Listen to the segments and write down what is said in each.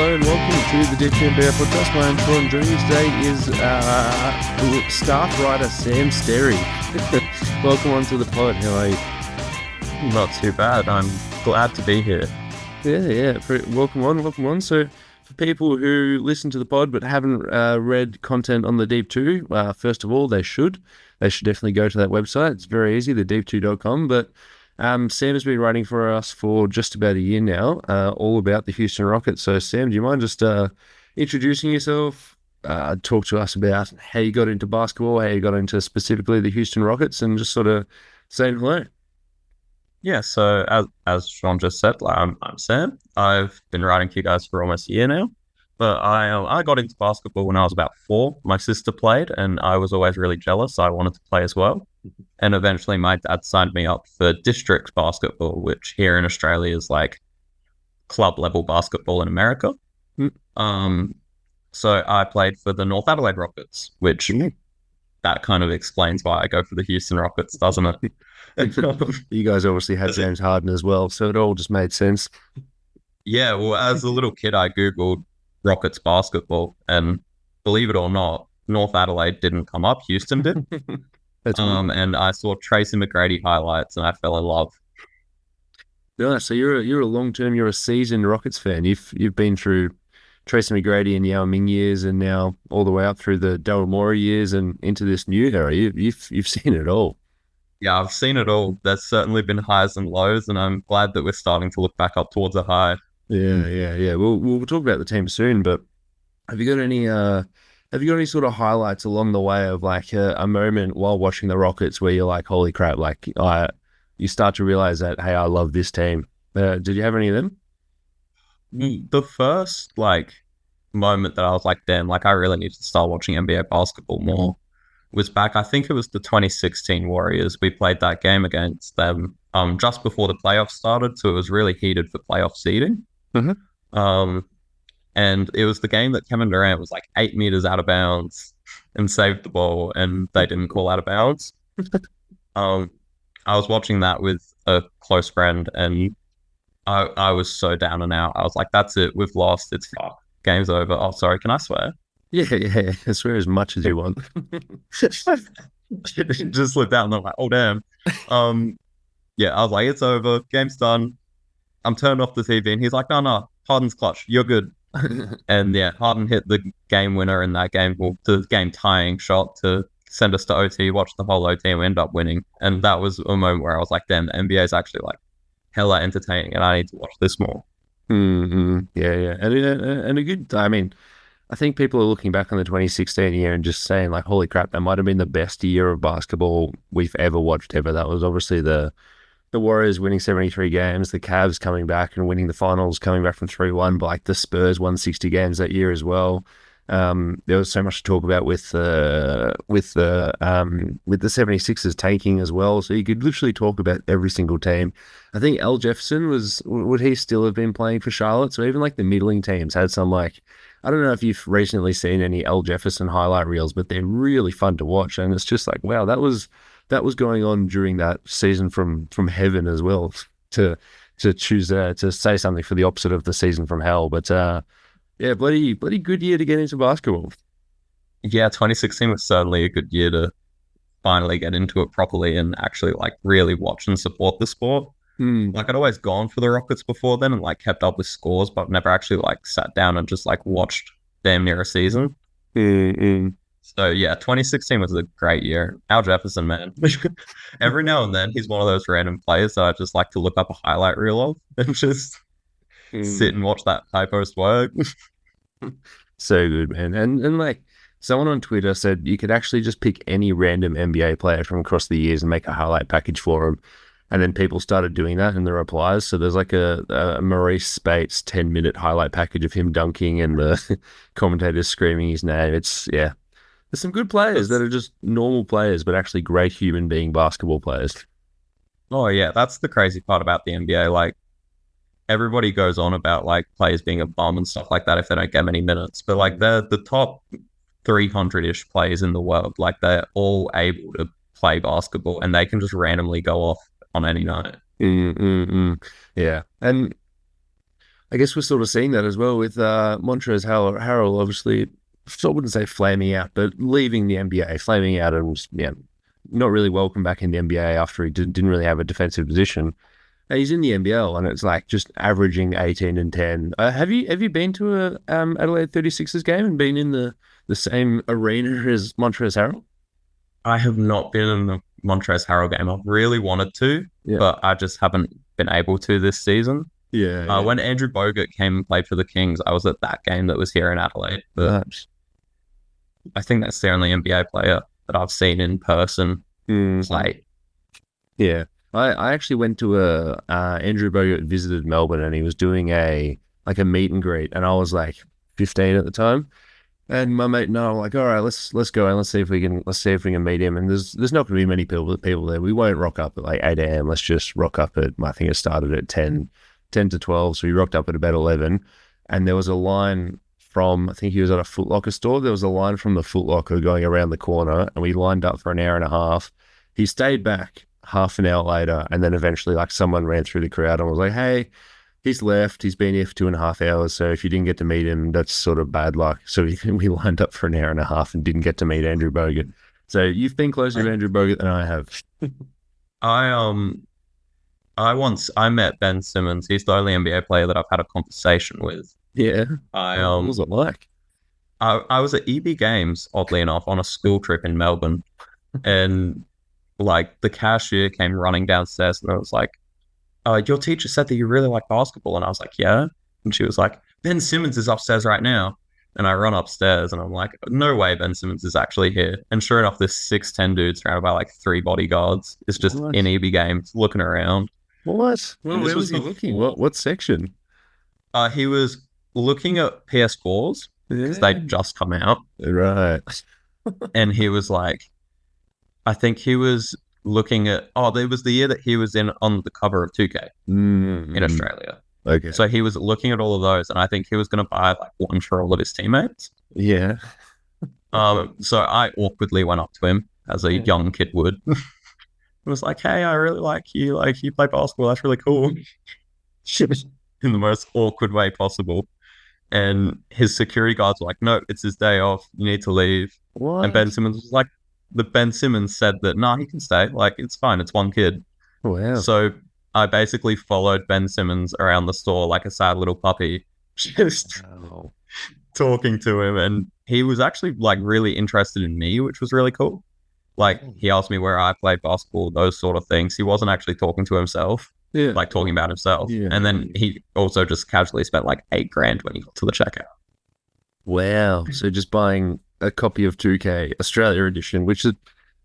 Hello and welcome to the Deep NBA podcast. My name's Sean. Joining you today is staff writer Sam Sterry. Welcome onto the pod. How are you? Not too bad. I'm glad to be here. Yeah. Welcome on. So, for people who listen to the pod but haven't read content on the Deep 2, first of all, they should definitely go to that website. It's very easy, thedeep2.com. But Sam has been writing for us for just about a year now, all about the Houston Rockets. So, Sam, do you mind just introducing yourself? Talk to us about how you got into basketball, how you got into specifically the Houston Rockets, and just sort of saying hello. Yeah, so as Sean just said, I'm Sam. I've been writing for you guys for almost a year now. But I got into basketball when I was about 4. My sister played, and I was always really jealous. I wanted to play as well. And eventually my dad signed me up for district basketball, which here in Australia is like club level basketball in America. So I played for the North Adelaide Rockets, which that kind of explains why I go for the Houston Rockets, doesn't it? You guys obviously had James Harden as well, so it all just made sense. Yeah, well, as a little kid, I Googled Rockets basketball, and believe it or not, North Adelaide didn't come up. Houston did. And I saw Tracy McGrady highlights, and I fell in love. Yeah, so you're a seasoned Rockets fan. You've been through Tracy McGrady and Yao Ming years, and now all the way up through the Daryl Morey years and into this new era. You've seen it all. Yeah, I've seen it all. There's certainly been highs and lows, and I'm glad that we're starting to look back up towards a high. Yeah. We'll talk about the team soon, but have you got any sort of highlights along the way of like a moment while watching the Rockets where you're like, holy crap, like you start to realize that, hey, I love this team. Did you have any of them? The first moment that I was like, damn, like I really need to start watching NBA basketball more was back, I think it was the 2016 Warriors. We played that game against them just before the playoffs started, so it was really heated for playoff seeding. And it was the game that Kevin Durant was like 8 meters out of bounds and saved the ball, and they didn't call out of bounds. I was watching that with a close friend, and I was so down and out. I was like, that's it, we've lost, it's fuck. Game's over. Oh, sorry, can I swear? Yeah. Swear as much as you want. Just slipped out, and I'm like, oh, damn. Yeah, I was like, it's over, game's done. I'm turned off the TV, and he's like, no, Harden's clutch, you're good. And yeah, Harden hit the game winner in that game, well, the game tying shot to send us to OT, watch the whole OT, and we ended up winning. And that was a moment where I was like, damn, the NBA is actually like hella entertaining, and I need to watch this more. Yeah. And a good, I mean, I think people are looking back on the 2016 year and just saying like, holy crap, that might have been the best year of basketball we've ever watched ever. That was obviously the Warriors winning 73 games, the Cavs coming back and winning the finals, coming back from 3-1, but like the Spurs won 60 games that year as well. There was so much to talk about with the 76ers tanking as well. So you could literally talk about every single team. I think Al Jefferson would he still have been playing for Charlotte? So even like the middling teams had some like, I don't know if you've recently seen any Al Jefferson highlight reels, but they're really fun to watch. And it's just like, wow, that was going on during that season from heaven as well, to choose to say something for the opposite of the season from hell. But yeah, bloody good year to get into basketball. Yeah, 2016 was certainly a good year to finally get into it properly and actually like really watch and support the sport. Like I'd always gone for the Rockets before then and like kept up with scores, but never actually like sat down and just like watched damn near a season. So yeah, 2016 was a great year. Al Jefferson, man. Every now and then he's one of those random players that I just like to look up a highlight reel of and just sit and watch that high post work. So good, man. And like someone on Twitter said you could actually just pick any random NBA player from across the years and make a highlight package for him. And then people started doing that in the replies. So there's like a Maurice Spates 10-minute highlight package of him dunking and the commentators screaming his name. It's, yeah. There's some good players that are just normal players, but actually great human being basketball players. Oh, yeah. That's the crazy part about the NBA. Like, everybody goes on about, like, players being a bum and stuff like that if they don't get many minutes. But, like, they're the top 300-ish players in the world. Like, they're all able to play basketball, and they can just randomly go off on any night. Yeah. And I guess we're sort of seeing that as well with Montrezl Harrell, obviously, I wouldn't say flaming out, but leaving the NBA, flaming out and yeah, not really welcome back in the NBA after he didn't really have a defensive position. He's in the NBL and it's like just averaging 18 and 10. Have you been to a Adelaide 36ers game and been in the same arena as Montrezl Harrell? I have not been in the Montrezl Harrell game. I've really wanted to, Yeah. but I just haven't been able to this season. Yeah. When Andrew Bogut came and played for the Kings, I was at that game that was here in Adelaide. But Nice. I think that's the only NBA player that I've seen in person play. Yeah. I actually went to Andrew Bogut visited Melbourne and he was doing a meet and greet and I was like 15 at the time. And my mate and I were like, all right, let's go and let's see if we can meet him. And there's not going to be many people there. We won't rock up at like 8 a.m. Let's just rock up at, I think it started at 10 to 12. So we rocked up at about 11 and there was a line from, I think he was at a Foot Locker store. There was a line from the Foot Locker going around the corner and we lined up for an hour and a half. He stayed back half an hour later and then eventually like someone ran through the crowd and was like, hey, he's left. He's been here for 2.5 hours. So if you didn't get to meet him, that's sort of bad luck. So we lined up for an hour and a half and didn't get to meet Andrew Bogut. So you've been closer to Andrew Bogut than I have. I met Ben Simmons. He's the only NBA player that I've had a conversation with. Yeah. What was it like? I was at EB Games, oddly enough, on a school trip in Melbourne, and like the cashier came running downstairs and I was like, your teacher said that you really like basketball. And I was like, yeah. And she was like, Ben Simmons is upstairs right now. And I run upstairs and I'm like, no way Ben Simmons is actually here. And sure enough, this 6'10" dude surrounded by like 3 bodyguards is just in EB Games looking around. What? Well, where was he looking? What section? He was looking at PS4s because they'd just come out. Right. And he was like, I think he was looking at, there was the year that he was in on the cover of 2K in Australia. Okay. So he was looking at all of those, and I think he was going to buy like one for all of his teammates. Yeah. So I awkwardly went up to him as a young kid would. It was like, hey, I really like you. Like, you play basketball. That's really cool. In the most awkward way possible. And his security guards were like, no, it's his day off. You need to leave. What? And Ben Simmons was like, Ben Simmons said that, nah, he can stay. Like, it's fine. It's one kid. Wow. So I basically followed Ben Simmons around the store like a sad little puppy, just talking to him. And he was actually like really interested in me, which was really cool. Like, he asked me where I played basketball, those sort of things. He wasn't actually talking to himself, like talking about himself. Yeah. And then he also just casually spent like $8,000 when he got to the checkout. Wow. So just buying a copy of 2K Australia edition, which is,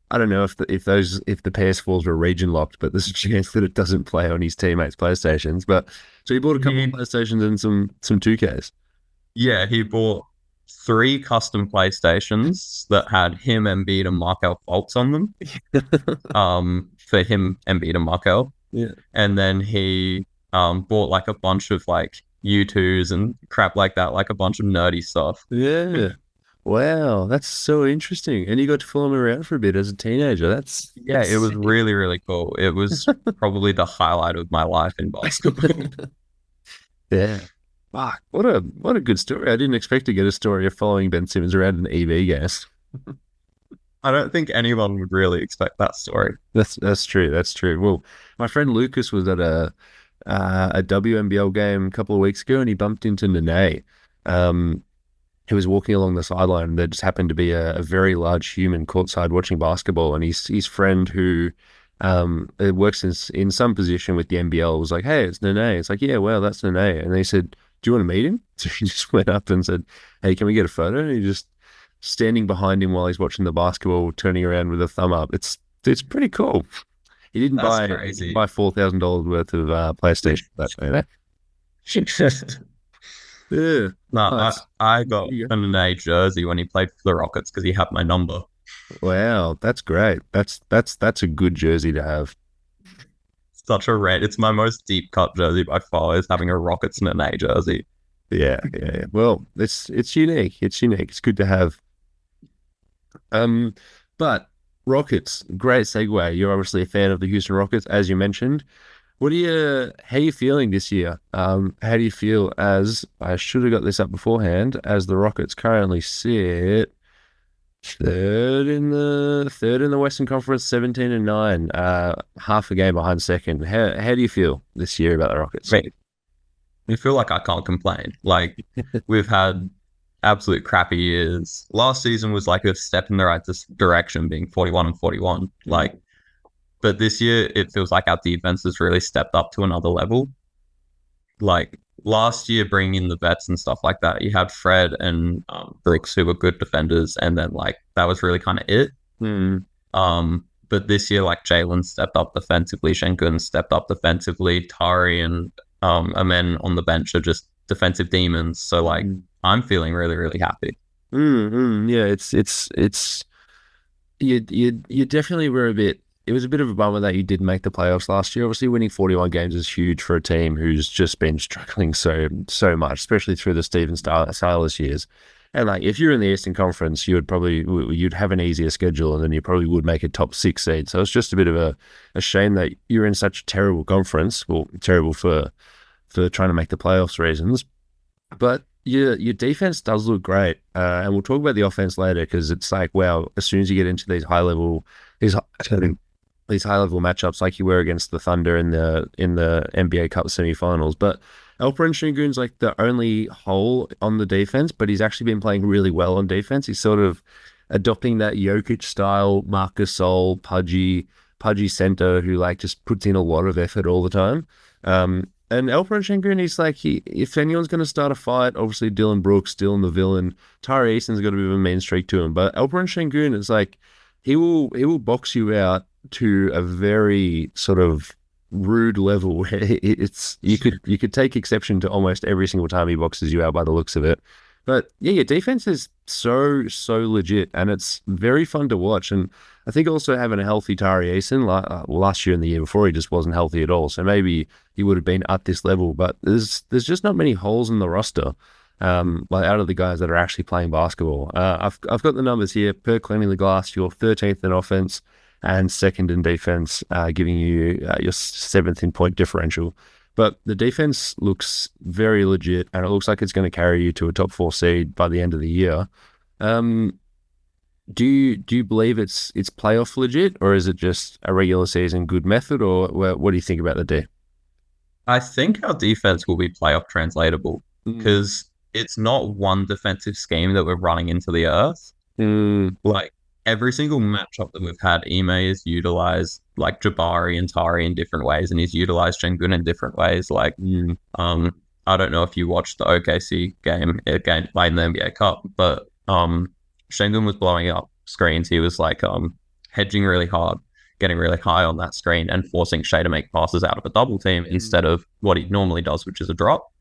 I don't know if the PS4s were region locked, but there's a chance that it doesn't play on his teammates' PlayStations. But so he bought a couple of PlayStations and some 2Ks. Yeah, he bought 3 custom PlayStations that had him, Embiid, and Markel Fultz on them. For him, Embiid, and Markel. Yeah. And then he bought like a bunch of like U2s and crap like that, like a bunch of nerdy stuff. Yeah. Wow, that's so interesting. And you got to follow him around for a bit as a teenager. It was really, really cool. It was probably the highlight of my life in basketball. Yeah. Fuck, what a good story. I didn't expect to get a story of following Ben Simmons around an EV gas. I don't think anyone would really expect that story. That's true. That's true. Well, my friend Lucas was at a WNBL game a couple of weeks ago and he bumped into Nene. He was walking along the sideline and there just happened to be a very large human courtside watching basketball, and his friend who works in some position with the NBL was like, hey, it's Nene. It's like, yeah, well, that's Nene. And they said, do you want to meet him? So he just went up and said, hey, can we get a photo? And he just standing behind him while he's watching the basketball, turning around with a thumb up. It's pretty cool. He didn't buy $4,000 worth of PlayStation. Yeah. No, nice. I got a Nene jersey when he played for the Rockets because he had my number. Wow, that's great. That's a good jersey to have. Such a red. It's my most deep cut jersey by far, is having a Rockets Nene jersey. Yeah. Well, it's unique. It's unique. It's good to have. But Rockets, great segue. You're obviously a fan of the Houston Rockets, as you mentioned. How are you feeling this year? How do you feel as I should have got this up beforehand, as the Rockets currently sit third in the Western Conference, 17-9, half a game behind second. How do you feel this year about the Rockets? I mean, I feel like I can't complain. Like we've had absolute crappy years. Last season was like a step in the right direction, being 41-41. Like, but this year it feels like our defense has really stepped up to another level. Like last year, bringing in the vets and stuff like that, you had Fred and Brooks who were good defenders, and then like that was really kind of it. But this year, like Jalen stepped up defensively, Şengün stepped up defensively, Tari and Amen on the bench are just defensive demons. So like I'm feeling really, really happy. Yeah, it's you definitely were a bit. It was a bit of a bummer that you didn't make the playoffs last year. Obviously, winning 41 games is huge for a team who's just been struggling so much, especially through the Steven Silas years. And like, if you're in the Eastern Conference, you'd have an easier schedule, and then you probably would make a top 6 seed. So it's just a bit of a shame that you're in such a terrible conference. Well, terrible for trying to make the playoffs reasons. But your defense does look great, and we'll talk about the offense later, because it's like, wow, as soon as you get into these high level matchups, like you were against the Thunder in the NBA Cup semifinals. But Alperen Şengün's like the only hole on the defense, but he's actually been playing really well on defense. He's sort of adopting that Jokic style, Marc Gasol, pudgy center who like just puts in a lot of effort all the time. And Alperen Şengün, he's like, if anyone's going to start a fight, obviously Dylan Brooks, Dylan the villain, Tari Eason's got a bit of a mean streak to him, but Alperen Şengün is like, he will box you out to a very sort of rude level. It's you could take exception to almost every single time he boxes you out by the looks of it. But yeah, your defense is so legit, and it's very fun to watch. And I think also having a healthy Tari Eason, last year and the year before, he just wasn't healthy at all. So maybe he would have been at this level. But there's just not many holes in the roster. Like out of the guys that are actually playing basketball. I've got the numbers here. Per Cleaning the Glass, you're 13th in offense and second in defense, giving you your 7th in point differential. But the defense looks very legit, and it looks like it's going to carry you to a top 4 seed by the end of the year. Do you believe it's playoff legit, or is it just a regular season good method, or what do you think about the D? I think our defense will be playoff translatable because it's not one defensive scheme that we're running into the earth. Like every single matchup that we've had, Ime is utilized like Jabari and Tari in different ways, and he's utilized Şengün in different ways. Like, I don't know if you watched the OKC game played in the NBA Cup, but Şengün was blowing up screens. He was like hedging really hard, getting really high on that screen, and forcing Shea to make passes out of a double team instead of what he normally does, which is a drop.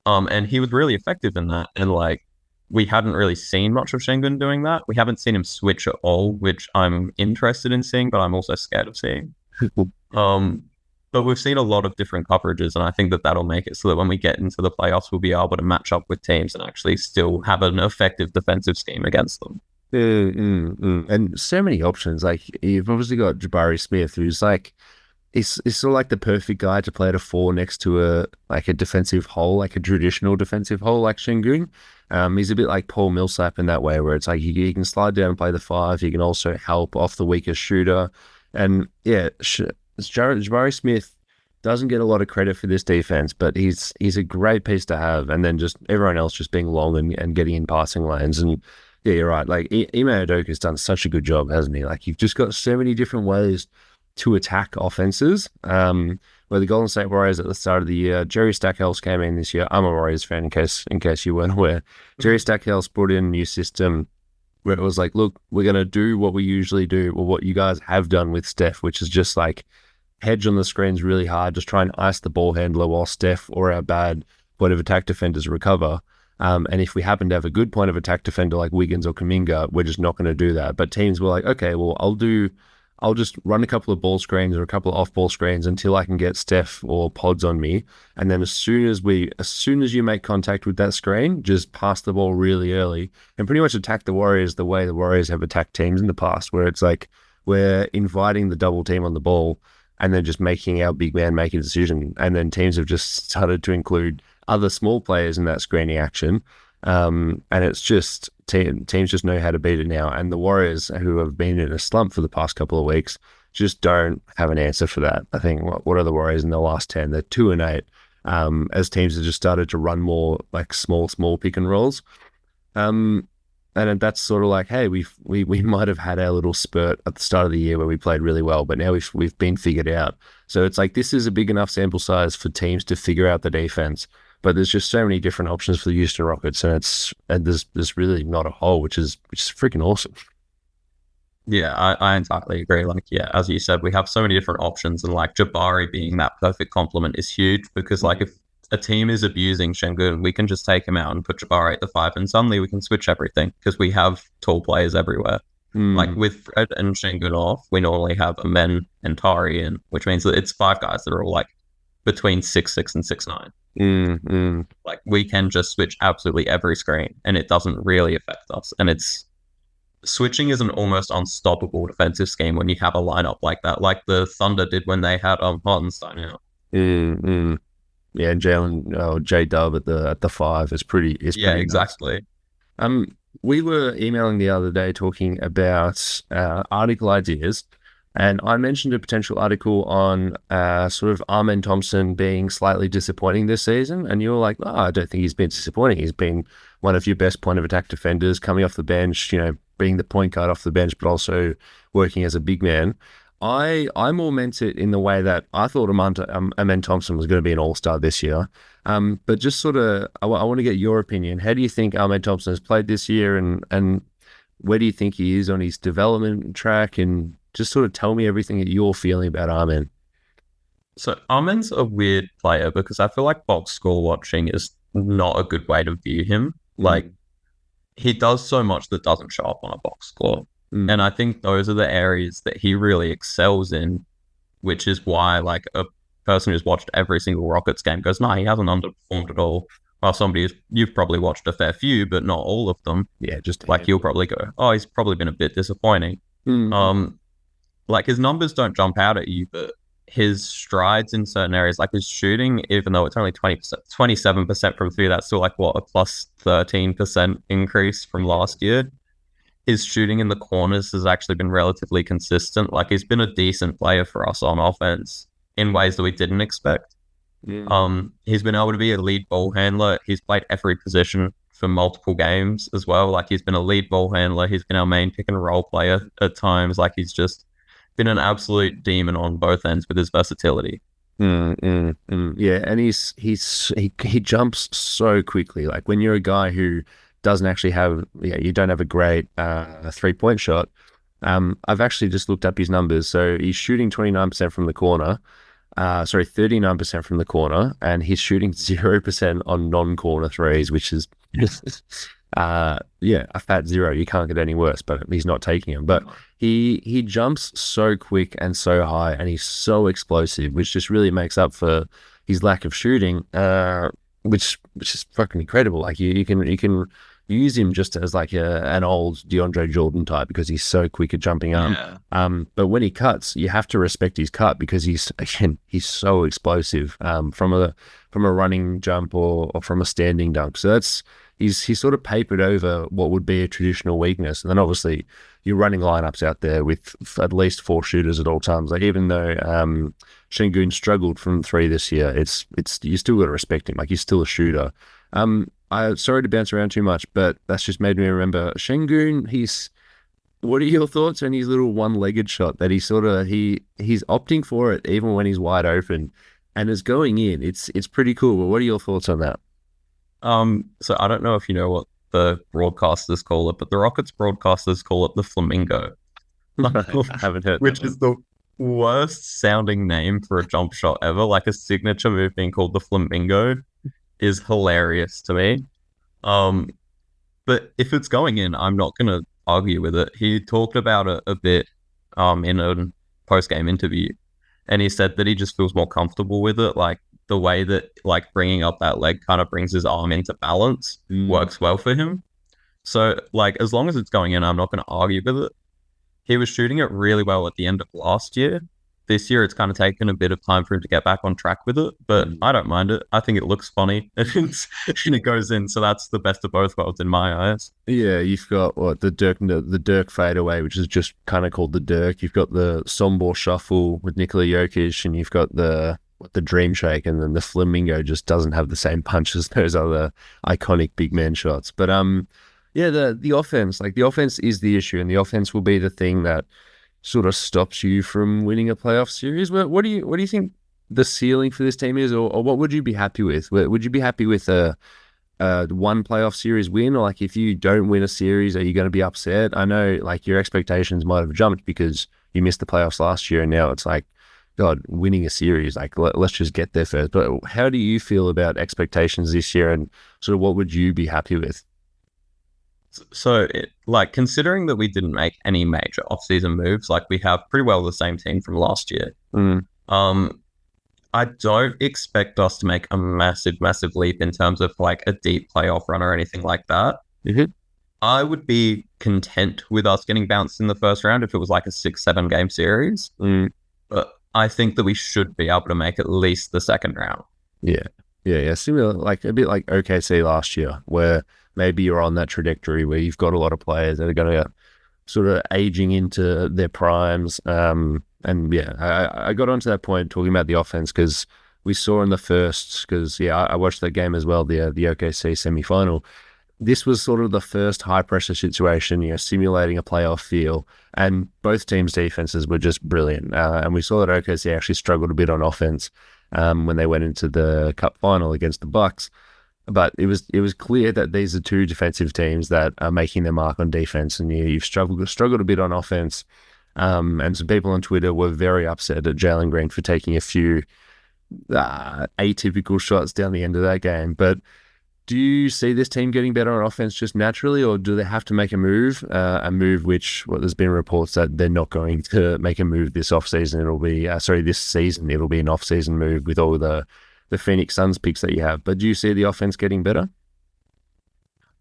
And he was really effective in that. And like, we hadn't really seen much of Şengün doing that. We haven't seen him switch at all, which I'm interested in seeing, but I'm also scared of seeing. But we've seen a lot of different coverages, and I think that that'll make it so that when we get into the playoffs, we'll be able to match up with teams and actually still have an effective defensive scheme against them. And so many options. Like, you've obviously got Jabari Smith, who's like, he's sort of like the perfect guy to play at a 4 next to a defensive hole, like a traditional defensive hole like Şengün. He's a bit like Paul Millsap in that way, where it's like he can slide down and play the 5. He can also help off the weakest shooter. And yeah, Jabari Smith doesn't get a lot of credit for this defense, but he's a great piece to have. And then just everyone else just being long and getting in passing lanes. And yeah, you're right. Like, Ime Udoka's done such a good job, hasn't he? Like, you've just got so many different ways to attack offenses. Where the Golden State Warriors at the start of the year, Jerry Stackhouse came in this year. I'm a Warriors fan, in case you weren't aware. Jerry Stackhouse brought in a new system where it was like, look, we're going to do what we usually do, or what you guys have done with Steph, which is just like hedge on the screens really hard, just try and ice the ball handler while Steph or our bad point of attack defenders recover. And if we happen to have a good point of attack defender like Wiggins or Kuminga, we're just not going to do that. But teams were like, okay, well, I'll just run a couple of ball screens or a couple of off-ball screens until I can get Steph or Pods on me. And then as soon as you make contact with that screen, just pass the ball really early and pretty much attack the Warriors the way the Warriors have attacked teams in the past, where it's like we're inviting the double team on the ball. and then just making our big man make a decision. And then teams have just started to include other small players in that screening action. And it's just teams just know how to beat it now. And the Warriors, who have been in a slump for the past couple of weeks, just don't have an answer for that. I think what are the Warriors in the last 10? They're 2-8. As teams have just started to run more like small pick and rolls. And that's sort of like, hey, we might have had our little spurt at the start of the year where we played really well, but now we've been figured out. So it's like this is a big enough sample size for teams to figure out the defense. But there's just so many different options for the Houston Rockets, and there's really not a hole, which is freaking awesome. Yeah, I entirely agree. Like, yeah, as you said, we have so many different options, and like Jabari being that perfect complement is huge because like if a team is abusing Şengün, we can just take him out and put Jabari at the 5, and suddenly we can switch everything because we have tall players everywhere. Like with Fred and Şengün off, we normally have Amen and Tari in, which means that it's 5 guys that are all like between 6'6" and 6'9". Like we can just switch absolutely every screen, and it doesn't really affect us. And it's switching is an almost unstoppable defensive scheme when you have a lineup like that, like the Thunder did when they had Hartenstein out. Yeah, Jalen, J Dub at the 5 is pretty. Yeah, exactly. Nice. We were emailing the other day talking about article ideas, and I mentioned a potential article on sort of Amen Thompson being slightly disappointing this season, and you were like, "Oh, I don't think he's been disappointing. He's been one of your best point of attack defenders, coming off the bench, being the point guard off the bench, but also working as a big man." I more meant it in the way that I thought Amen Thompson was going to be an all-star this year. But just sort of, I want to get your opinion. How do you think Amen Thompson has played this year, and where do you think he is on his development track? And just sort of tell me everything that you're feeling about Amen. So Amen's a weird player because I feel like box score watching is not a good way to view him. Like, he does so much that doesn't show up on a box score. And I think those are the areas that he really excels in, which is why like a person who's watched every single Rockets game goes, no, he hasn't underperformed at all. While you've probably watched a fair few, but not all of them. Yeah, just like you'll probably go, oh, he's probably been a bit disappointing. Like his numbers don't jump out at you, but his strides in certain areas, like his shooting, even though it's only 20%, 27% from 3, that's still like what, a plus 13% increase from last year. His shooting in the corners has actually been relatively consistent. Like he's been a decent player for us on offense in ways that we didn't expect. He's been able to be a lead ball handler. He's played every position for multiple games as well. Like he's been a lead ball handler. He's been our main pick and roll player at times. Like he's just been an absolute demon on both ends with his versatility. Yeah, and he jumps so quickly. Like when you're a guy who doesn't actually have, you don't have a great 3-point shot. I've actually just looked up his numbers. So he's shooting 29% from the corner. 39% from the corner, and he's shooting 0% on non-corner threes, which is a fat 0. You can't get any worse, but he's not taking them. But he jumps so quick and so high, and he's so explosive, which just really makes up for his lack of shooting, which is fucking incredible. Like you can use him just as like an old DeAndre Jordan type because he's so quick at jumping up. But when he cuts, you have to respect his cut because he's so explosive from a running jump or from a standing dunk. So he's sort of papered over what would be a traditional weakness. And then obviously you're running lineups out there with at least 4 shooters at all times. Like even though Şengün struggled from 3 this year, it's you still got to respect him. Like he's still a shooter. Sorry to bounce around too much, but that's just made me remember Şengün. What are your thoughts on his little one-legged shot that he's opting for it even when he's wide open and is going in? It's pretty cool. But what are your thoughts on that? So I don't know if you know what the broadcasters call it, but the Rockets broadcasters call it the Flamingo. I haven't heard which is the worst sounding name for a jump shot ever. Like a signature move being called the Flamingo is hilarious to me. But if it's going in, I'm not gonna argue with it. He talked about it a bit in a post-game interview, and he said that he just feels more comfortable with it. Like the way that like bringing up that leg kind of brings his arm into balance works well for him. So like as long as it's going in, I'm not going to argue with it. He was shooting it really well at the end of last year, this year it's kind of taken a bit of time for him to get back on track with it, but I don't mind it. I think it looks funny and it goes in, so that's the best of both worlds in my eyes. Yeah, you've got the Dirk fadeaway, which is just kind of called the Dirk. You've got the Sombor shuffle with Nikola Jokic, and you've got the Dream Shake, and then the Flamingo just doesn't have the same punch as those other iconic big man shots. But yeah, the offense, like the offense is the issue, and the offense will be the thing that sort of stops you from winning a playoff series. What do you think the ceiling for this team is, or what would you be happy with? Would you be happy with a one playoff series win, or like if you don't win a series, are you going to be upset? I know like your expectations might have jumped because you missed the playoffs last year, and now it's like, God, winning a series, like let's just get there first. But how do you feel about expectations this year, and sort of what would you be happy with? So, like, considering that we didn't make any major off-season moves, like we have pretty well the same team from last year. I don't expect us to make a massive, massive leap in terms of like a deep playoff run or anything like that. Mm-hmm. I would be content with us getting bounced in the first round if it was like a 6-7 game series. But I think that we should be able to make at least the second round. Yeah. Similar, like a bit like OKC last year, where maybe you're on that trajectory where you've got a lot of players that are going to sort of aging into their primes. And yeah, I got onto that point talking about the offense because we saw in the first, because I watched that game as well, the OKC semifinal. This was sort of the first high pressure situation, simulating a playoff feel, and both teams' defenses were just brilliant. And we saw that OKC actually struggled a bit on offense when they went into the Cup final against the Bucks. But it was clear that these are two defensive teams that are making their mark on defense, and you've struggled a bit on offense. And some people on Twitter were very upset at Jalen Green for taking a few atypical shots down the end of that game. But do you see this team getting better on offense just naturally, or do they have to make a move? A move which, there's been reports that they're not going to make a move this offseason. It'll be, this season, it'll be an off-season move with all the Phoenix Suns picks that you have. But do you see the offense getting better?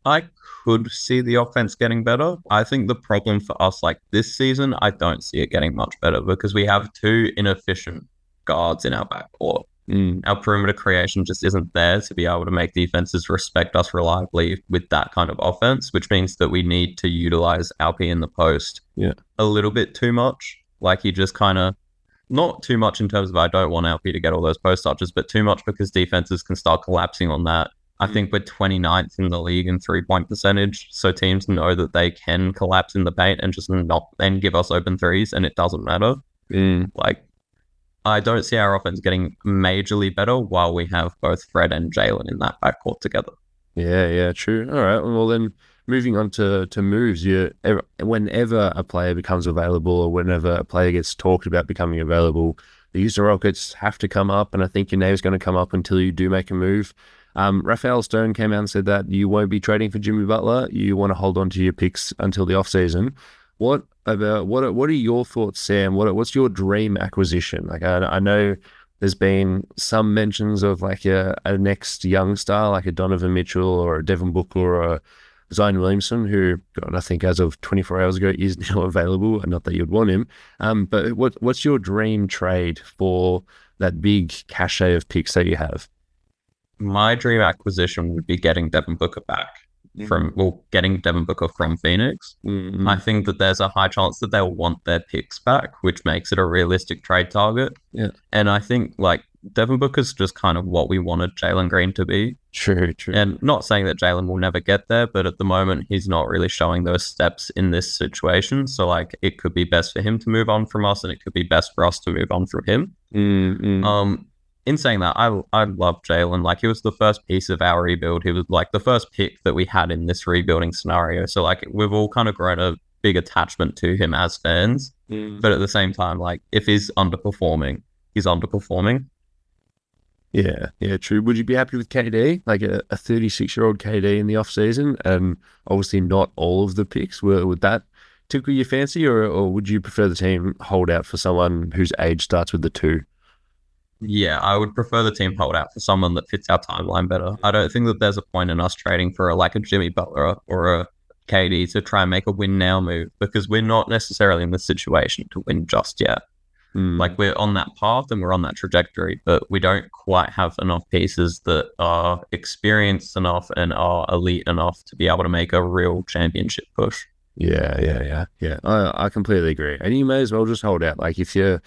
I could see the offense getting better. I think the problem for us, like this season, I don't see it getting much better because we have two inefficient guards in our backcourt. Our perimeter creation just isn't there to be able to make defenses respect us reliably with that kind of offense, which means that we need to utilize Alpi in the post a little bit too much. Like he just kind of, not too much in terms of I don't want Alpi to get all those post touches, but too much because defenses can start collapsing on that. I think we're 29th in the league in 3-point percentage, so teams know that they can collapse in the paint and just not then give us open threes, and it doesn't matter. Like, I don't see our offense getting majorly better while we have both Fred and Jalen in that backcourt together. Yeah, true. All right, well then, moving on to moves, whenever a player becomes available or whenever a player gets talked about becoming available, the Houston Rockets have to come up, and I think your name's going to come up until you do make a move. Raphael Stone came out and said that you won't be trading for Jimmy Butler. You want to hold on to your picks until the offseason. What are your thoughts, Sam? What's your dream acquisition? Like I know there's been some mentions of like a next young star, like a Donovan Mitchell or a Devin Booker or a Zion Williamson, who God, I think as of 24 hours ago is now available. Not that you'd want him. But what's your dream trade for that big cachet of picks that you have? My dream acquisition would be getting Devin Booker back getting Devin Booker from Phoenix. I think that there's a high chance that they'll want their picks back, which makes it a realistic trade target. Yeah. And I think like Devin Booker's just kind of what we wanted Jalen Green to be. True. And not saying that Jalen will never get there, but at the moment he's not really showing those steps in this situation. So like it could be best for him to move on from us, and it could be best for us to move on from him. In saying that, I love Jalen. Like, he was the first piece of our rebuild. He was, like, the first pick that we had in this rebuilding scenario. So, like, we've all kind of grown a big attachment to him as fans. But at the same time, like, if he's underperforming, he's underperforming. Yeah, true. Would you be happy with KD? Like, a 36-year-old KD in the offseason? And obviously not all of the picks. Would that tickle your fancy? Or would you prefer the team hold out for someone whose age starts with the 2? Yeah, I would prefer the team hold out for someone that fits our timeline better. I don't think that there's a point in us trading for a Jimmy Butler or a KD to try and make a win now move, because we're not necessarily in the situation to win just yet. Like we're on that path and we're on that trajectory, but we don't quite have enough pieces that are experienced enough and are elite enough to be able to make a real championship push. Yeah. I completely agree. And you may as well just hold out. Like if you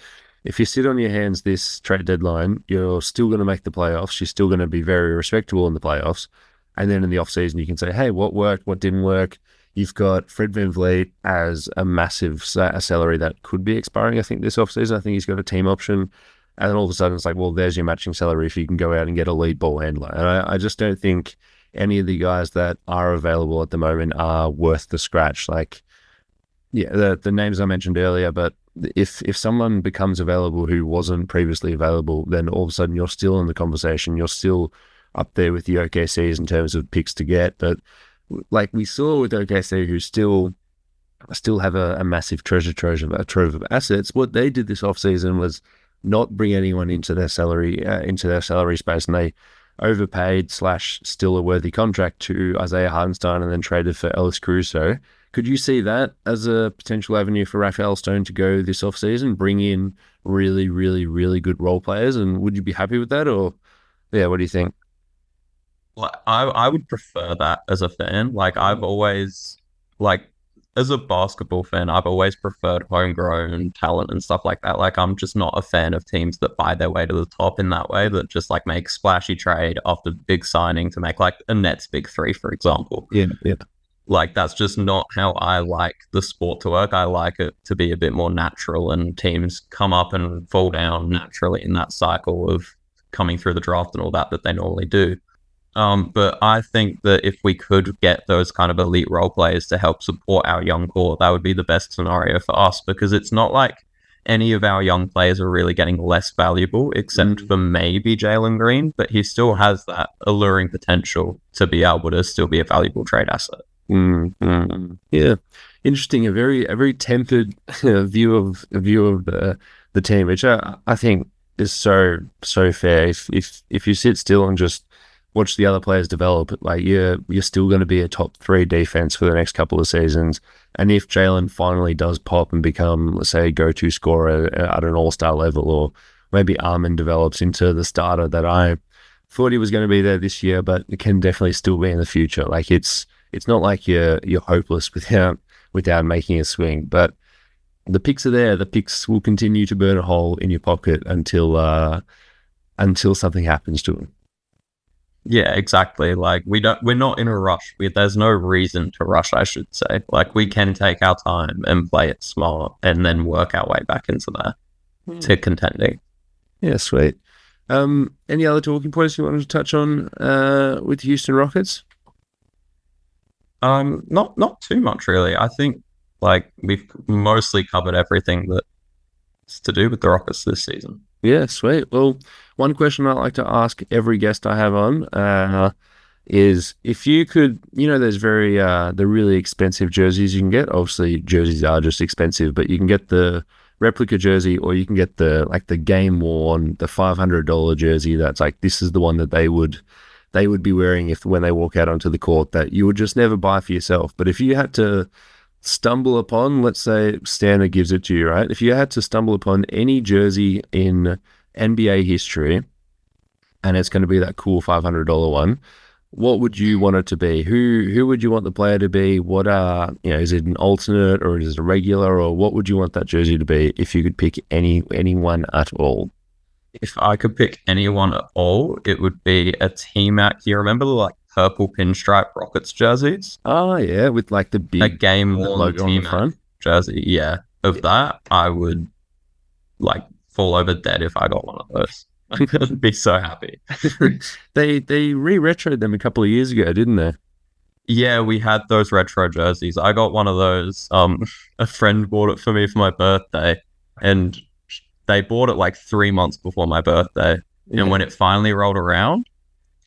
sit on your hands this trade deadline, you're still going to make the playoffs. You're still going to be very respectable in the playoffs. And then in the off season, you can say, hey, what worked, what didn't work. You've got Fred VanVleet as a massive salary that could be expiring, I think, this offseason. I think he's got a team option. And then all of a sudden, it's like, well, there's your matching salary if you can go out and get a lead ball handler. And I just don't think any of the guys that are available at the moment are worth the scratch. Like, yeah, the names I mentioned earlier, but if someone becomes available who wasn't previously available, then all of a sudden you're still in the conversation. You're still up there with the OKCs in terms of picks to get. But like we saw with OKC, who still have a massive trove of assets. What they did this offseason was not bring anyone into their salary space, and they overpaid / still a worthy contract to Isaiah Hartenstein and then traded for Ellis Caruso. Could you see that as a potential avenue for Raphael Stone to go this offseason, bring in really, really, really good role players? And would you be happy with that? Or, yeah, what do you think? Like I would prefer that as a fan. Like I've always like as a basketball fan, I've always preferred homegrown talent and stuff like that. Like I'm just not a fan of teams that buy their way to the top in that way, that just like make splashy trade after big signing to make like a Nets big three, for example. Yeah. Like that's just not how I like the sport to work. I like it to be a bit more natural, and teams come up and fall down naturally in that cycle of coming through the draft and all that they normally do. But I think that if we could get those kind of elite role players to help support our young core, that would be the best scenario for us, because it's not like any of our young players are really getting less valuable, except for maybe Jalen Green, but he still has that alluring potential to be able to still be a valuable trade asset. Yeah, interesting. A very tempered view of the team, which I think is so fair. If you sit still and just watch the other players develop, like you're still going to be a top 3 defense for the next couple of seasons. And if Jalen finally does pop and become, let's say, a go-to scorer at an all-star level, or maybe Armin develops into the starter that I thought he was going to be there this year, but it can definitely still be in the future. Like it's not like you're hopeless without making a swing. But the picks are there. The picks will continue to burn a hole in your pocket until something happens to them. Yeah, exactly. Like we're not in a rush. There's no reason to rush, I should say. Like we can take our time and play it smart and then work our way back into that to contending. Yeah, sweet. Any other talking points you wanted to touch on with the Houston Rockets? Not too much really. I think like we've mostly covered everything that's to do with the Rockets this season. Yeah, sweet. Well, one question I like to ask every guest I have on is if you could, there's the really expensive jerseys you can get. Obviously, jerseys are just expensive, but you can get the replica jersey, or you can get the game worn, the $500 jersey. That's like, this is the one that they would be wearing when they walk out onto the court, that you would just never buy for yourself. But if you had to stumble upon, let's say Stanley gives it to you, right? If you had to stumble upon any jersey in NBA history, and it's going to be that cool $500 one, what would you want it to be? Who would you want the player to be? What is it an alternate, or is it a regular, or what would you want that jersey to be if you could pick anyone at all? If I could pick anyone at all, it would be a T-Mac. You remember the purple pinstripe Rockets jerseys? Oh yeah, with like the big game logo on the front jersey. Yeah, that I would fall over dead if I got one of those. I'd be so happy. They re-retroed them a couple of years ago, didn't they? Yeah, we had those retro jerseys. I got one of those. A friend bought it for me for my birthday, and they bought it 3 months before my birthday. Yeah. And when it finally rolled around,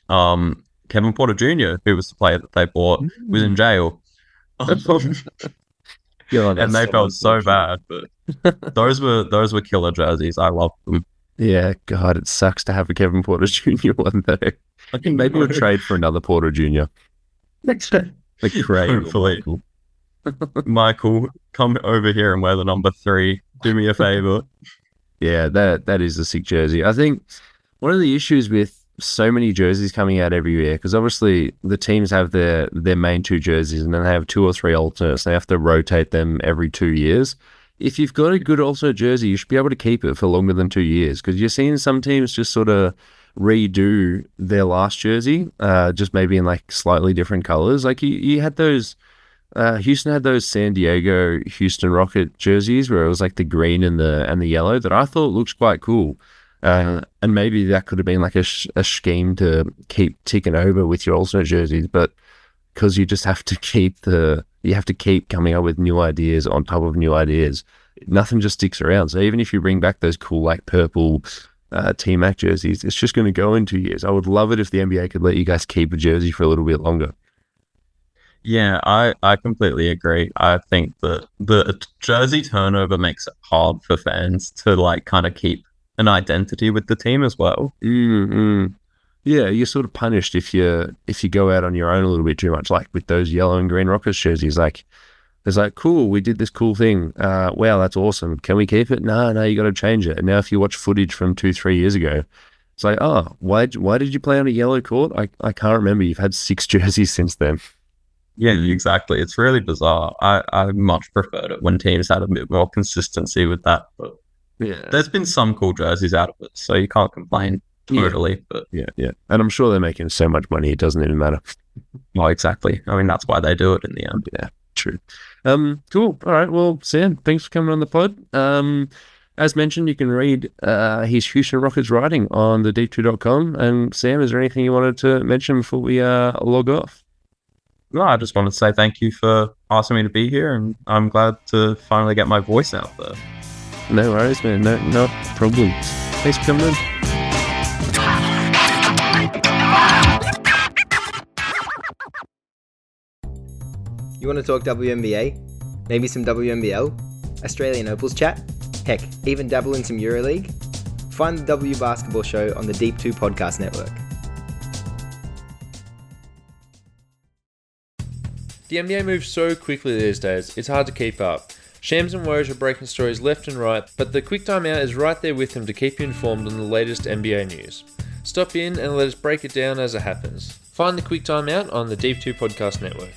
Kevin Porter Jr., who was the player that they bought, was in jail. And they felt so bad, but those were killer jerseys. I loved them. Yeah, God, it sucks to have a Kevin Porter Jr. one though. I think maybe we'll trade for another Porter Jr. Next day. Craig. Hopefully. Michael, come over here and wear the number 3. Do me a favor. Yeah, that is a sick jersey. I think one of the issues with so many jerseys coming out every year, because obviously the teams have their main two jerseys and then they have two or three alternates. They have to rotate them every 2 years. If you've got a good alternate jersey, you should be able to keep it for longer than 2 years, because you're seeing some teams just sort of redo their last jersey, just maybe in like slightly different colors. Like you had those. Houston had those San Diego Houston Rocket jerseys where it was like the green and the yellow that I thought looked quite cool. And maybe that could have been like a scheme to keep ticking over with your alternate jerseys, but because you just have to keep coming up with new ideas on top of new ideas, nothing just sticks around. So even if you bring back those cool like purple T-Mac jerseys, it's just going to go in 2 years. I would love it if the NBA could let you guys keep a jersey for a little bit longer. Yeah, I completely agree. I think that the jersey turnover makes it hard for fans to like kind of keep an identity with the team as well. Mm-hmm. Yeah, you're sort of punished if you go out on your own a little bit too much, like with those yellow and green Rockets jerseys. Like, it's like, cool, we did this cool thing. Wow, that's awesome. Can we keep it? No, you got to change it. And now if you watch footage from 3 years ago, it's like, oh, why did you play on a yellow court? I can't remember. You've had 6 jerseys since then. Yeah, exactly. It's really bizarre. I much preferred it when teams had a bit more consistency with that. But yeah, there's been some cool jerseys out of it, so you can't complain totally. Yeah. But yeah. And I'm sure they're making so much money, it doesn't even matter. well, exactly. I mean, that's why they do it in the end. Yeah, true. Cool. All right. Well, Sam, thanks for coming on the pod. As mentioned, you can read his Houston Rockets writing on thedeep2.com. And Sam, is there anything you wanted to mention before we log off? No, I just wanted to say thank you for asking me to be here, and I'm glad to finally get my voice out there. No worries, man. No problem. Thanks for coming in. You want to talk WNBA? Maybe some WNBL? Australian Opals chat? Heck, even dabble in some EuroLeague? Find the W Basketball Show on the Deep 2 Podcast Network. The NBA moves so quickly these days, it's hard to keep up. Shams and Woj are breaking stories left and right, but the Quick Time Out is right there with them to keep you informed on the latest NBA news. Stop in and let us break it down as it happens. Find the Quick Time Out on the Deep 2 Podcast Network.